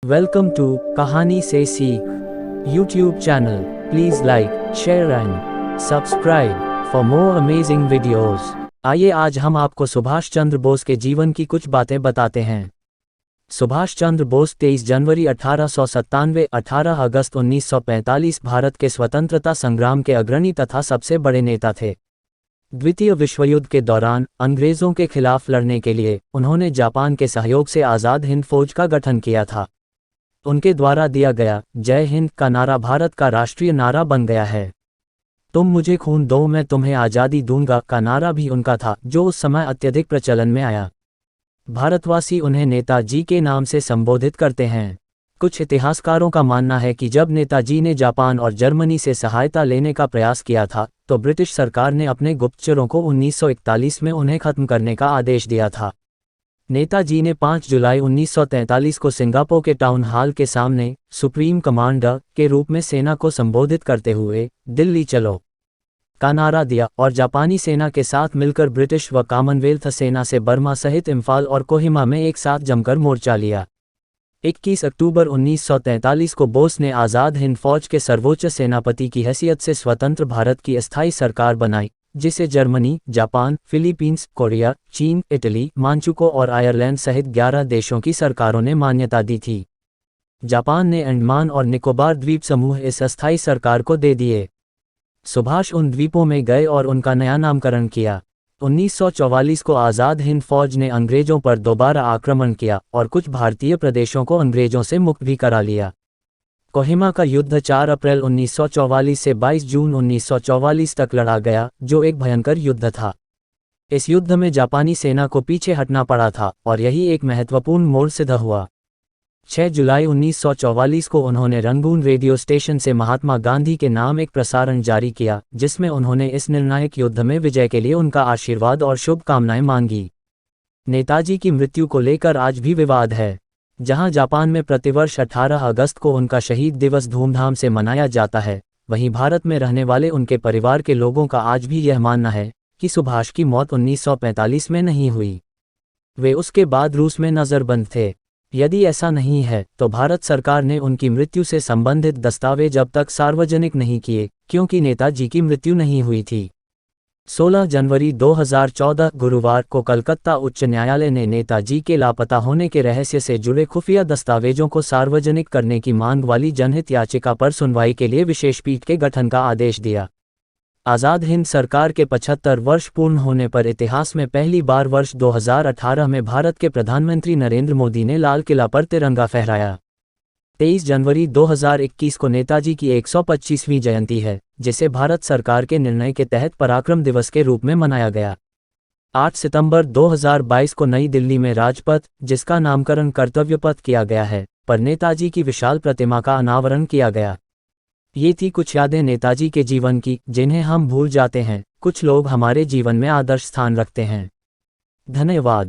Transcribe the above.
Welcome to कहानी से सीख YouTube channel. Please like, share and subscribe for more amazing videos. आइए आज हम आपको सुभाष चंद्र बोस के जीवन की कुछ बातें बताते हैं। सुभाष चंद्र बोस 23 जनवरी 1897 18 अगस्त 1945 भारत के स्वतंत्रता संग्राम के अग्रणी तथा सबसे बड़े नेता थे। द्वितीय विश्वयुद्ध के दौरान अंग्रेजों के खिलाफ लड़ने के लिए उन्होंने जापान के सहयोग से आज़ाद हिंद फौज का गठन किया था। उनके द्वारा दिया गया जय हिंद का नारा भारत का राष्ट्रीय नारा बन गया है। तुम मुझे खून दो मैं तुम्हें आज़ादी दूंगा का नारा भी उनका था, जो उस समय अत्यधिक प्रचलन में आया। भारतवासी उन्हें नेताजी के नाम से संबोधित करते हैं। कुछ इतिहासकारों का मानना है कि जब नेताजी ने जापान और जर्मनी से सहायता लेने का प्रयास किया था तो ब्रिटिश सरकार ने अपने गुप्तचरों को 1941 में उन्हें खत्म करने का आदेश दिया था। नेताजी ने 5 जुलाई 1943 को सिंगापुर के टाउन हॉल के सामने सुप्रीम कमांडर के रूप में सेना को संबोधित करते हुए दिल्ली चलो का नारा दिया और जापानी सेना के साथ मिलकर ब्रिटिश व कॉमनवेल्थ सेना से बर्मा सहित इम्फाल और कोहिमा में एक साथ जमकर मोर्चा लिया। 21 अक्टूबर 1943 को बोस ने आज़ाद हिंद फौज के सर्वोच्च सेनापति की हैसियत से स्वतंत्र भारत की अस्थायी सरकार बनाई, जिसे जर्मनी, जापान, फिलीपींस, कोरिया, चीन, इटली, मांचुको और आयरलैंड सहित 11 देशों की सरकारों ने मान्यता दी थी। जापान ने अंडमान और निकोबार द्वीप समूह इस अस्थायी सरकार को दे दिए। सुभाष उन द्वीपों में गए और उनका नया नामकरण किया। 1944 को आज़ाद हिंद फौज ने अंग्रेजों पर दोबारा आक्रमण किया और कुछ भारतीय प्रदेशों को अंग्रेजों से मुक्त भी करा लिया। कोहिमा का युद्ध 4 अप्रैल 1944 से 22 जून 1944 तक लड़ा गया, जो एक भयंकर युद्ध था। इस युद्ध में जापानी सेना को पीछे हटना पड़ा था और यही एक महत्वपूर्ण मोड़ सिद्ध हुआ। 6 जुलाई 1944 को उन्होंने रंगून रेडियो स्टेशन से महात्मा गांधी के नाम एक प्रसारण जारी किया, जिसमें उन्होंने इस निर्णायक युद्ध में विजय के लिए उनका आशीर्वाद और शुभकामनाएं मांगी। नेताजी की मृत्यु को लेकर आज भी विवाद है। जहां जापान में प्रतिवर्ष 18 अगस्त को उनका शहीद दिवस धूमधाम से मनाया जाता है, वहीं भारत में रहने वाले उनके परिवार के लोगों का आज भी यह मानना है कि सुभाष की मौत 1945 में नहीं हुई। वे उसके बाद रूस में नज़रबंद थे। यदि ऐसा नहीं है तो भारत सरकार ने उनकी मृत्यु से संबंधित दस्तावेज अब तक सार्वजनिक नहीं किए, क्योंकि नेताजी की मृत्यु नहीं हुई थी। 16 जनवरी 2014 गुरुवार को कलकत्ता उच्च न्यायालय ने नेताजी के लापता होने के रहस्य से जुड़े खुफिया दस्तावेजों को सार्वजनिक करने की मांग वाली जनहित याचिका पर सुनवाई के लिए विशेष पीठ के गठन का आदेश दिया। आज़ाद हिंद सरकार के 75 वर्ष पूर्ण होने पर इतिहास में पहली बार वर्ष 2018 में भारत के प्रधानमंत्री नरेंद्र मोदी ने लाल किला पर तिरंगा फहराया। 23 जनवरी 2021 को नेताजी की 125वीं जयंती है, जिसे भारत सरकार के निर्णय के तहत पराक्रम दिवस के रूप में मनाया गया। 8 सितंबर 2022 को नई दिल्ली में राजपथ, जिसका नामकरण कर्तव्य पथ किया गया है, पर नेताजी की विशाल प्रतिमा का अनावरण किया गया। ये थी कुछ यादें नेताजी के जीवन की, जिन्हें हम भूल जाते हैं। कुछ लोग हमारे जीवन में आदर्श स्थान रखते हैं। धन्यवाद।